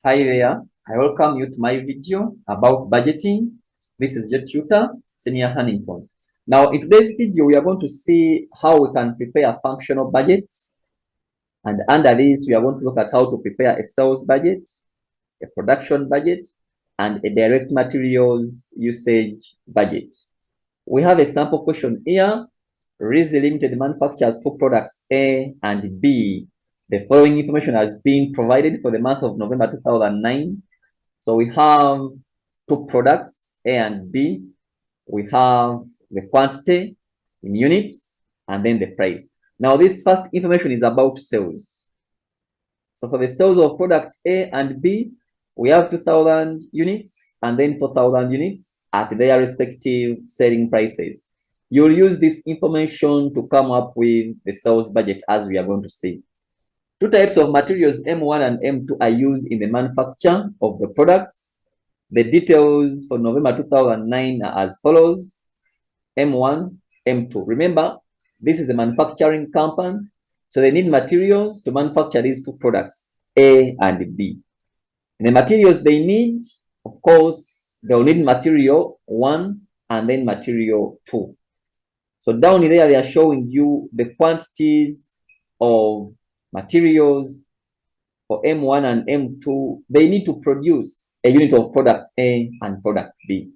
Hi there, I welcome you to my video about budgeting. This is your tutor, Senior Huntington. Now, in today's video, we are going to see how we can prepare functional budgets. And under this, we are going to look at how to prepare a sales budget, a production budget, and a direct materials usage budget. We have a sample question here. Rizzi Limited manufactures two products, A and B. The following information has been provided for the month of November 2009. So we have two products, A and B. We have the quantity in units and then the price. Now, this first information is about sales. So for the sales of product A and B, we have 2,000 units and then 4,000 units at their respective selling prices. You'll use this information to come up with the sales budget, as we are going to see. Two types of materials, M1 and M2, are used in the manufacture of the products. The details for November 2009 are as follows: M1, M2. Remember, this is a manufacturing company, so they need materials to manufacture these two products, A and B. And the materials they need, of course, they'll need material 1 and then material 2. So down there, they are showing you the quantities of materials for M1 and M2. They need to produce a unit of product A and product B.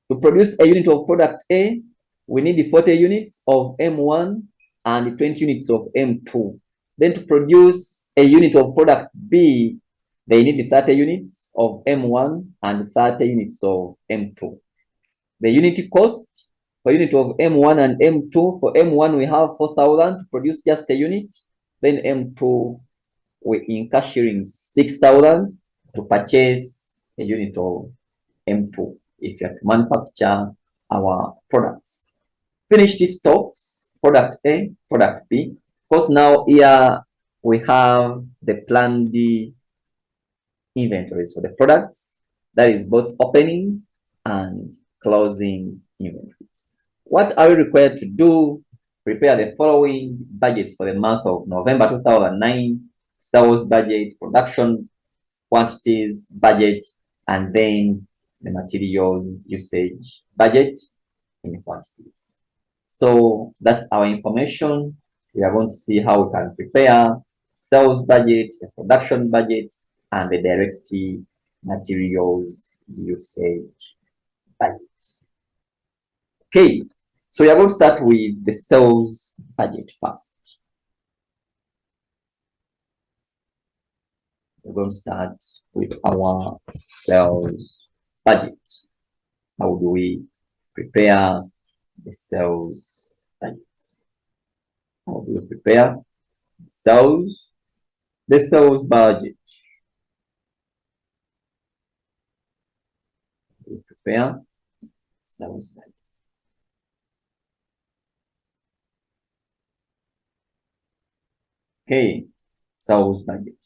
To produce a unit of product A, we need 40 units of M1 and 20 units of M2. Then to produce a unit of product B, they need 30 units of M1 and 30 units of M2. The unit cost for unit of M1 and M2, for M1 we have 4,000 to produce just a unit. Then M2 we incur shillings 6,000 to purchase a unit of M2 if you have to manufacture our products. Finished stocks, product A, product B. Of course, now here we have the planned inventories for the products. That is both opening and closing inventories. What are we required to do? Prepare the following budgets for the month of November 2009: sales budget, production quantities budget, and then the materials usage budget in quantities. So that's our information. We are going to see how we can prepare sales budget, the production budget, and the direct materials usage budget. Okay, so we are going to start with the sales budget first. We're going to start with our sales budget. How do we prepare the sales budget? How do we prepare the sales budget? We prepare sales budget. Okay, sales budget.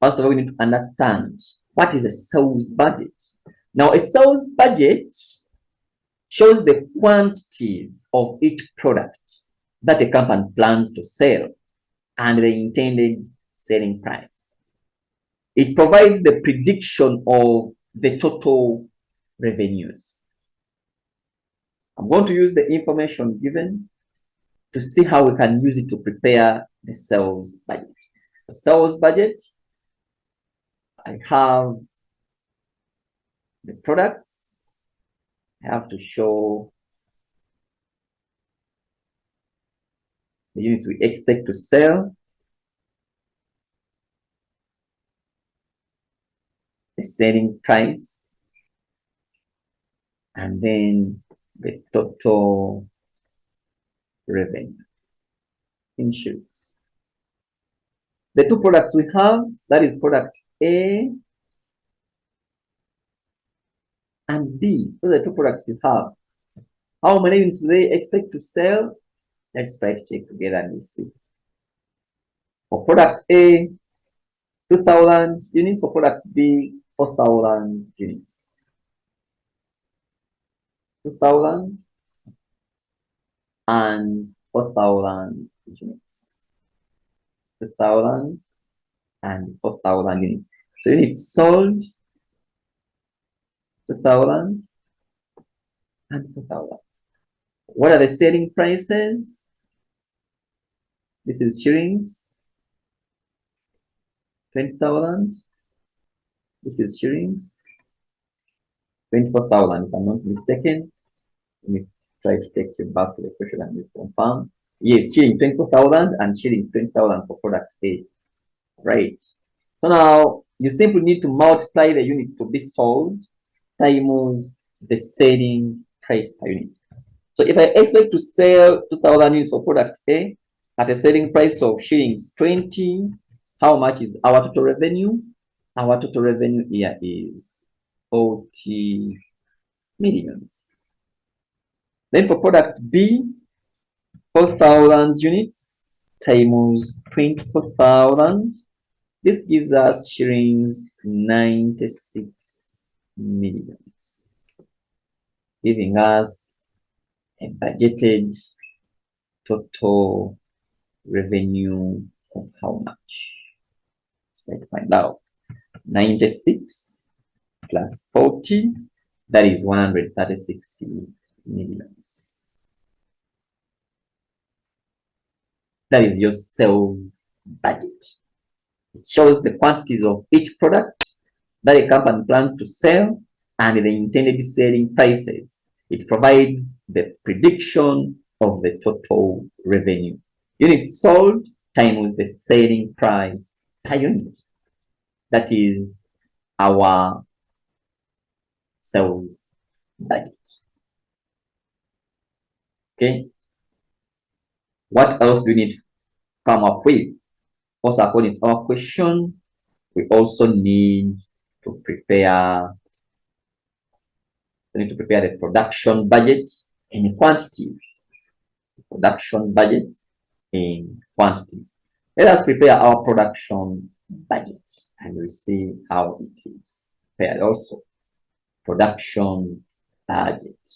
First of all, we need to understand what is a sales budget. Now, a sales budget shows the quantities of each product that a company plans to sell and the intended selling price. It provides the prediction of the total revenues. I'm going to use the information given to see how we can use it to prepare the sales budget. The sales budget, I have the products. I have to show the units we expect to sell, the selling price, and then the total revenue in shillings. The two products we have, that is product A and B. Those are the two products you have. How many units do they expect to sell? Let's price check together and we see. For product A, 2,000 units. For product B, 4,000 units. 2,000 and 4,000 units. 2,000 and 4,000 units. So units sold 2,000 and 4,000. What are the selling prices? This is shillings, 20,000. This is shillings, 24,000, if I'm not mistaken. Let me try to take you back to the question and you confirm. Yes, shillings 24,000 and shillings 20,000 for product A. Right. So now you simply need to multiply the units to be sold times the selling price per unit. So if I expect to sell 2,000 units for product A at a selling price of shillings 20, how much is our total revenue? Our total revenue here is 40 millions. Then for product B, 4,000 units times 24,000. This gives us shillings 96 millions, giving us a budgeted total revenue of how much? Let's try to find out. 96 plus 40, that is 136 millions. That is your sales budget. It shows the quantities of each product that a company plans to sell and the intended selling prices. It provides the prediction of the total revenue. Units sold times the selling price per unit. That is our sales budget. Okay. What else do we need to come up with? Also, according to our question, we also need to prepare the production budget in quantities. Production budget in quantities. Let us prepare our production budget and we'll see how it is prepared also. Production budget.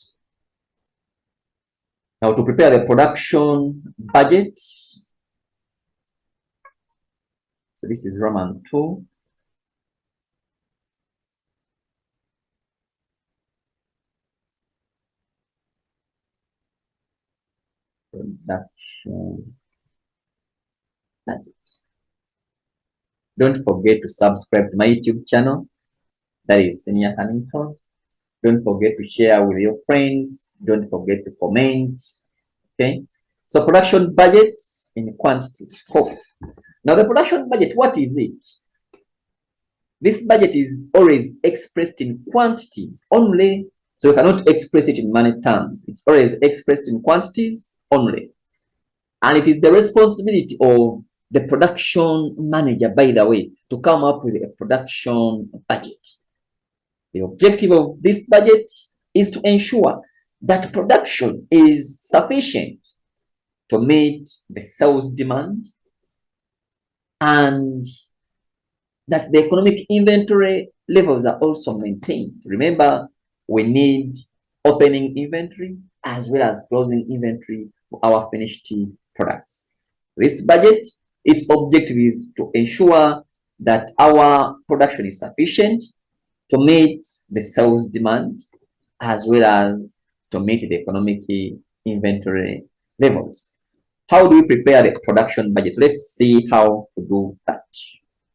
Now to prepare the production budget, so this is Roman 2. Production budget. Don't forget to subscribe to my YouTube channel. That is Senior Hannington. Don't forget to share with your friends. Don't forget to comment. Okay. So production budget in quantities, of course. Now the production budget, what is it? This budget is always expressed in quantities only. So you cannot express it in money terms. It's always expressed in quantities only. And it is the responsibility of the production manager, by the way, to come up with a production budget. The objective of this budget is to ensure that production is sufficient to meet the sales demand and that the economic inventory levels are also maintained. Remember, we need opening inventory as well as closing inventory for our finished products. This budget, its objective is to ensure that our production is sufficient to meet the sales demand as well as to meet the economic inventory levels. How do we prepare the production budget? Let's see how to do that.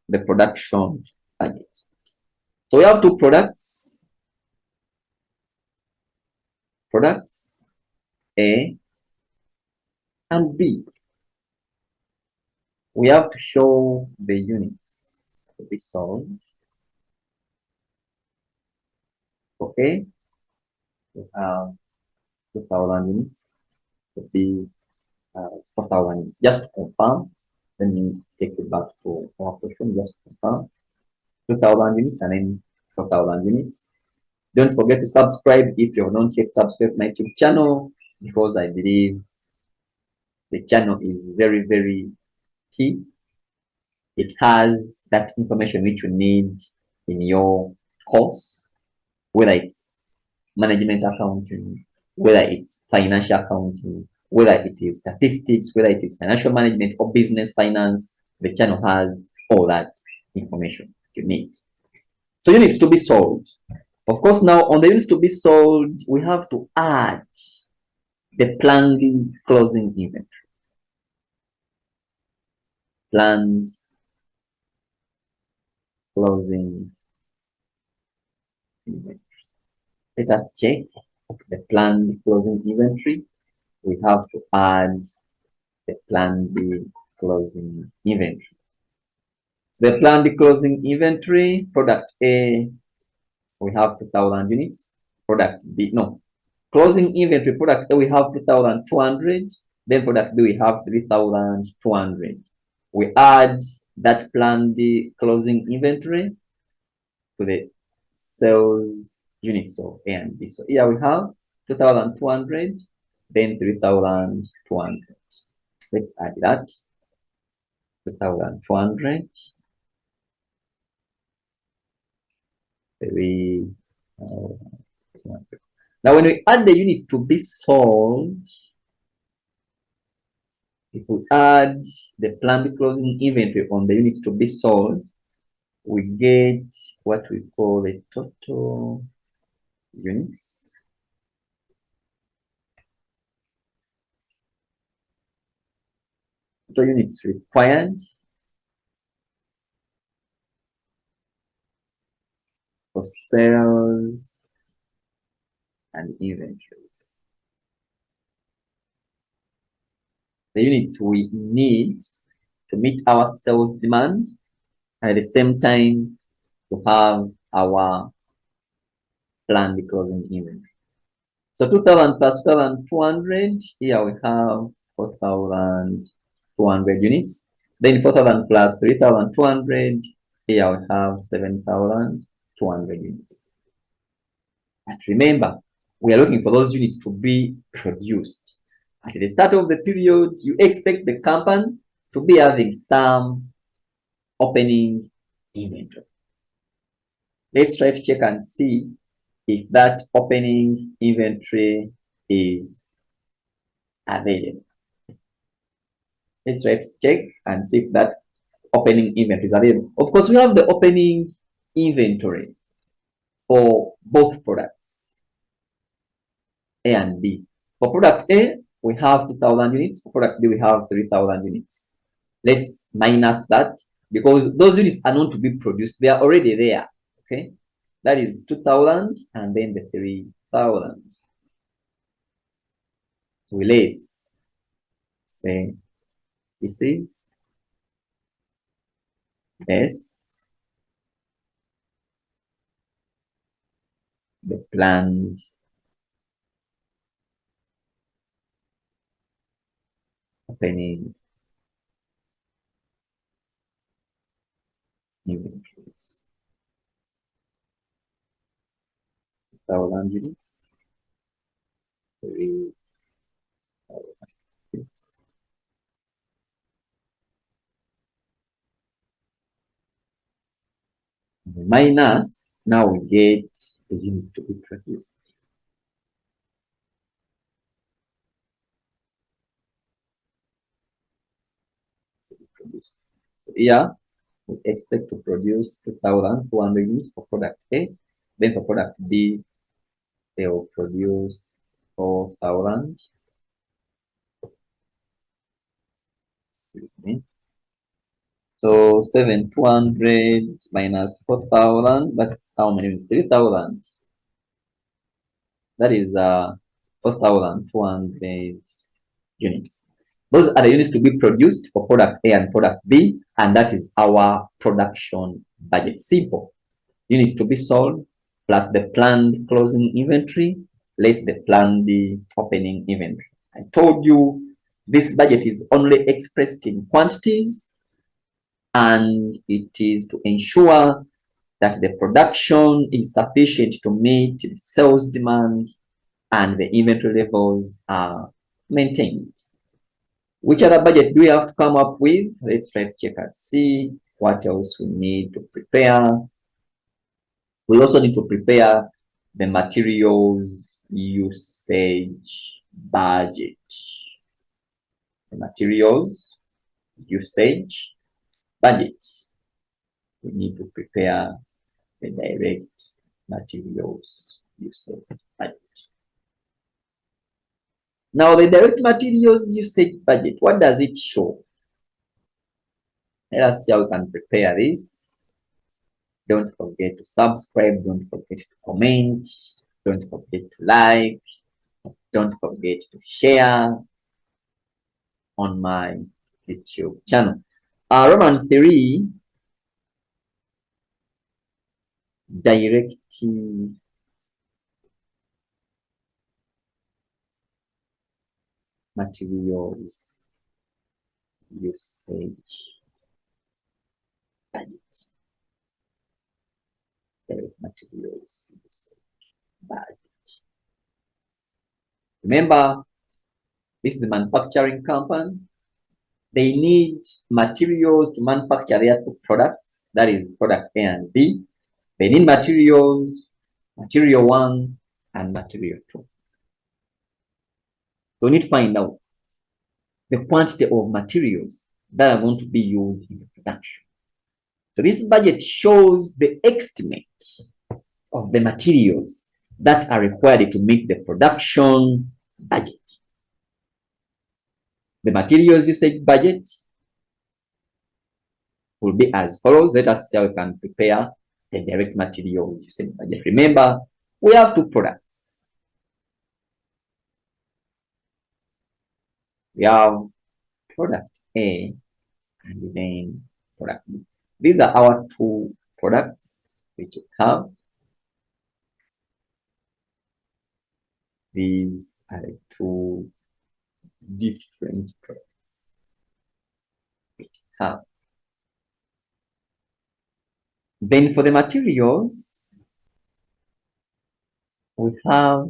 The production budget. So we have two products. Products A and B. We have to show the units to be sold. Okay. We have 2,000 units to be 4,000 units. Just to confirm, let me take it back to our question. Just to confirm, 2,000 units and then 4,000 units. Don't forget to subscribe if you have not yet subscribed to my YouTube channel, because I believe the channel is very, very key. It has that information which you need in your course, whether it's management accounting, whether it's financial accounting, whether it is statistics, whether it is financial management or business finance, the channel has all that information you need. So units to be sold. Of course, now on the units to be sold, we have to add the planned closing inventory. Planned closing inventory. Let us check the planned closing inventory. We have to add the planned closing inventory. So the planned closing inventory, product A, we have 2,000 units. Product B, no. Closing inventory, product A, we have 2,200. Then product B, we have 3,200. We add that planned closing inventory to the sales units of A and B. So here we have 2,200, then 3,200. Let's add that. 2,200. 3,200. Now, when we add the units to be sold, if we add the planned closing inventory on the units to be sold, we get what we call the total units. Total units required for sales and inventories. The units we need to meet our sales demand and at the same time to have our planned closing inventory. So 2,000 plus 2,200, here we have 4,200 units. Then 4,000 plus 3,200, here we have 7,200 units. But remember, we are looking for those units to be produced. At the start of the period, you expect the company to be having some opening inventory. Let's try to check and see if that opening inventory is available. Let's try to check and see if that opening inventory is available. Of course, we have the opening inventory for both products, A and B. For product A, we have 2,000 units. For product B, we have 3,000 units. Let's minus that because those units are known to be produced. They are already there. Okay, that is 2,000 and then the 3,000. So we let's say this is S, the planned opening inventories. 1,000 units, 3,000 units. Minus, now we get the units to be produced. Here, we expect to produce 2,200 units for product A. Then for product B, they will produce 4,000. Excuse me. So 7,200 minus 4,000, that's how many units? 3,000. That is 4,200 units. Those are the units to be produced for product A and product B, and that is our production budget. Simple. Units to be sold plus the planned closing inventory less the planned opening inventory. I told you this budget is only expressed in quantities, and it is to ensure that the production is sufficient to meet the sales demand and the inventory levels are maintained. Which other budget do we have to come up with? Let's try to check and see what else we need to prepare. We also need to prepare the materials usage budget. The materials usage budget. We need to prepare the direct materials usage budget. Now, the direct materials usage budget, what does it show? Let us see how we can prepare this. Don't forget to subscribe. Don't forget to comment. Don't forget to like. Don't forget to share on my YouTube channel. Roman 3, direct materials usage budget. Direct materials usage budget. Remember, this is a manufacturing company. They need materials to manufacture their two products, that is product A and B. They need materials, material 1 and material 2. So we need to find out the quantity of materials that are going to be used in the production. So this budget shows the estimate of the materials that are required to meet the production budget. The materials usage budget will be as follows. Let us see how we can prepare the direct materials usage budget. Remember, we have two products. We have product A and then product B. These are our two products which we have. These are the two different products which we have. Then for the materials, we have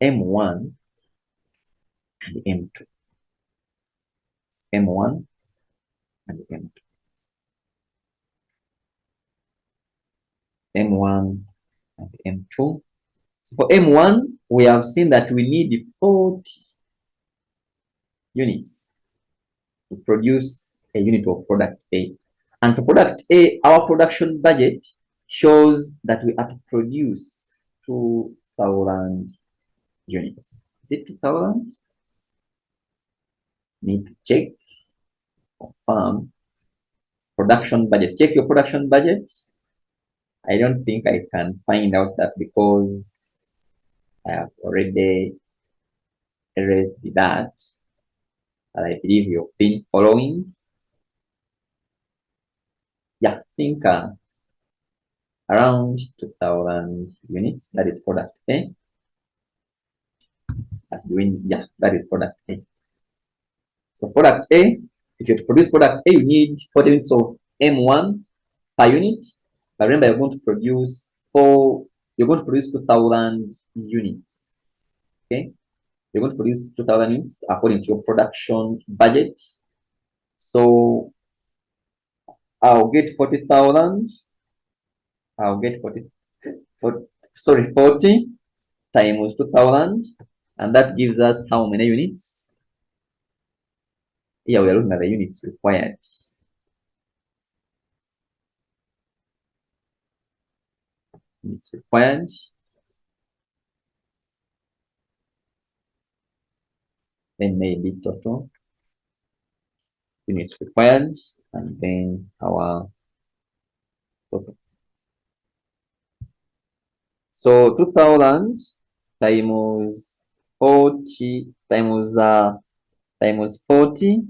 M1 and M2. M1 and M2. M1 and M2. So for M1, we have seen that we need 40 units to produce a unit of product A. And for product A, our production budget shows that we have to produce 2,000 units. Is it 2,000? Need to check, confirm. Production budget. Check your production budget. I don't think I can find out that because I have already erased that. But I believe you've been following. Yeah, I think around 2,000 units. That is product A. That is product A. So product A, if you produce product A, you need 40 units of M1 per unit. But remember, you're going to produce 2,000 units. Okay, you're going to produce 2,000 units according to your production budget. So I'll get 40,000. I'll get 40 times 2,000, and that gives us how many units? Here we are looking at the units required. Units required. Then maybe total units required, and then our total. So 2,000 times 40 times 40.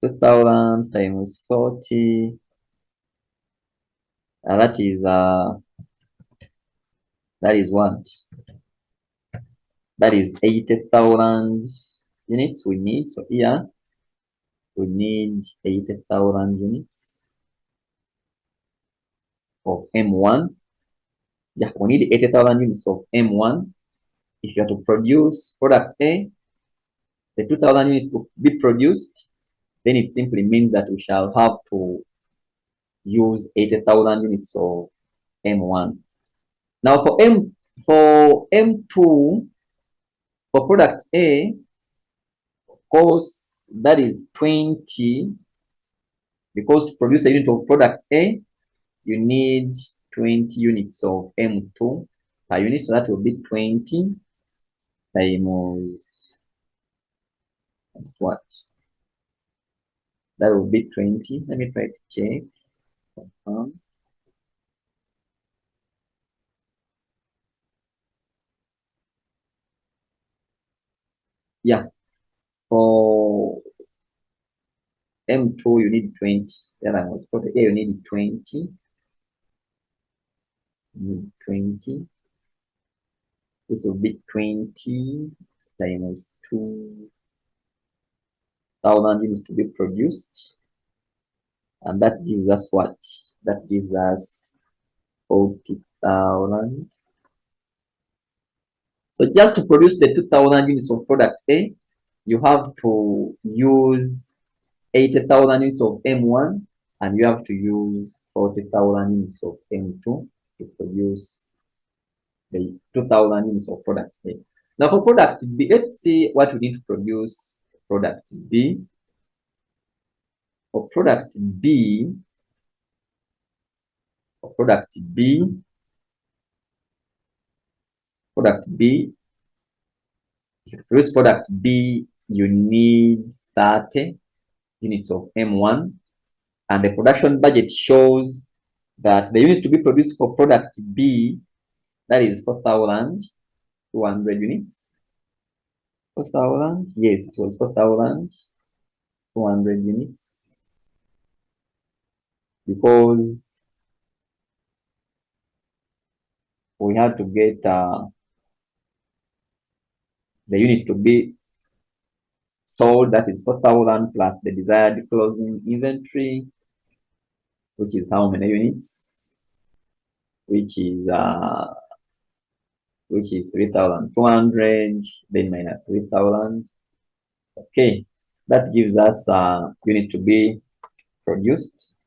2,000 times 40. That is what? That is 80,000 units we need. So here we need 80,000 units of M1. Yeah, we need 80,000 units of M1. If you are to produce product A, the 2,000 units to be produced, then it simply means that we shall have to use 80,000 units of M1. Now for M2, for product A, of course, that is 20, because to produce a unit of product A, you need 20 units of M2 per unit. So that will be 20 times what? That will be 20. Let me try to check. Yeah, for M2 you need 20. Then I was for the A you need 20. You need 20. This will be 20 times 2,000 units to be produced. And that gives us what? That gives us 40,000. So just to produce the 2,000 units of product A, you have to use 80,000 units of M1, and you have to use 40,000 units of M2 to produce the 2,000 units of product A. Now for product B, let's see what we need to produce product B. For product B, product B, if you produce product B, you need 30 units of M1, and the production budget shows that the units to be produced for product B, that is 4,200 units. 4,000? Yes, it was 4,200 units. Because we had to get the units to be sold, that is 4,000 plus the desired closing inventory, which is how many units? Which is 3,200, then minus 3,000. Okay, that gives us units to be produced.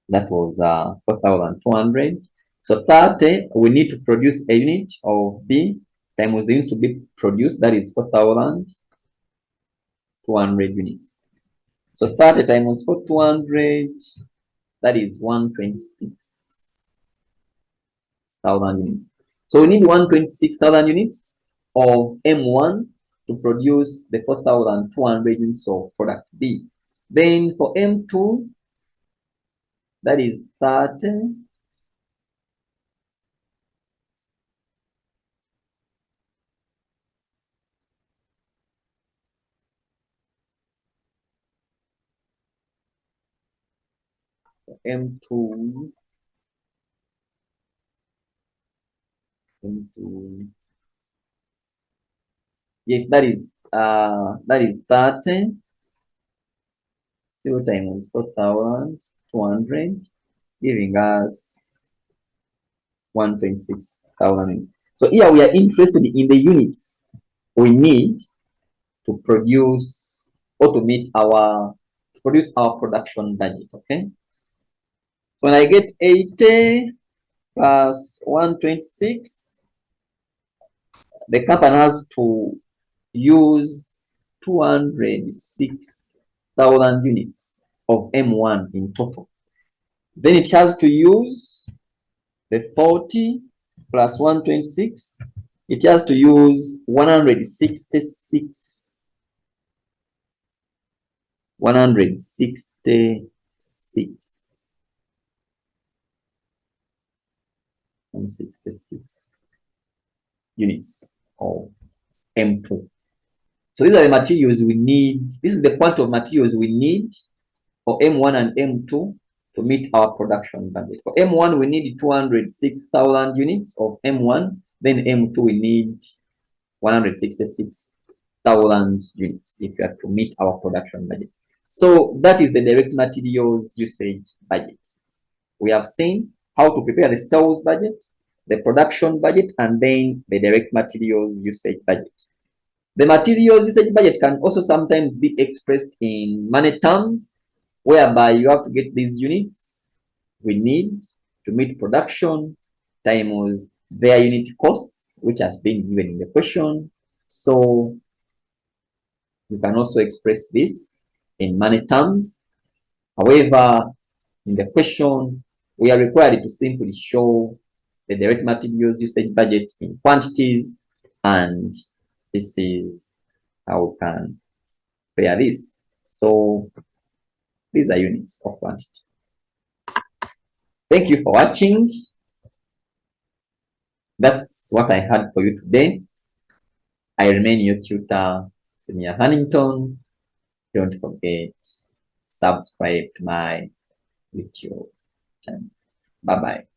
That was 4,200. So 30, we need to produce a unit of B times the units to be produced, that is 4,200 units. So 30 times 4,200, that is 126,000 units. So we need 126,000 units of M1 to produce the 4,200 units of product B. Then for M2, that is 30. M2, yes, that is 30. 2 times 4,200, giving us 126,000 units. So here we are interested in the units we need to produce or to meet our production budget. Okay. When I get 80 plus 126, the company has to use 206,000 units of M1 in total. Then it has to use the 40 plus 126. It has to use 166. 166 units of M2. So these are the materials we need. This is the quantity of materials we need for M1 and M2 to meet our production budget. For M1, we need 206,000 units of M1. Then M2, we need 166,000 units if we are to meet our production budget. So that is the direct materials usage budget. We have seen how to prepare the sales budget, the production budget, and then the direct materials usage budget. The materials usage budget can also sometimes be expressed in money terms, whereby you have to get these units we need to meet production times their unit costs, which has been given in the question. So you can also express this in money terms. However, in the question, we are required to simply show the direct materials usage budget in quantities, and this is how we can pair this. So these are units of quantity. Thank you for watching. That's what I had for you today. I remain your tutor, Senior Huntington. Don't forget, subscribe to my YouTube channel. Bye-bye.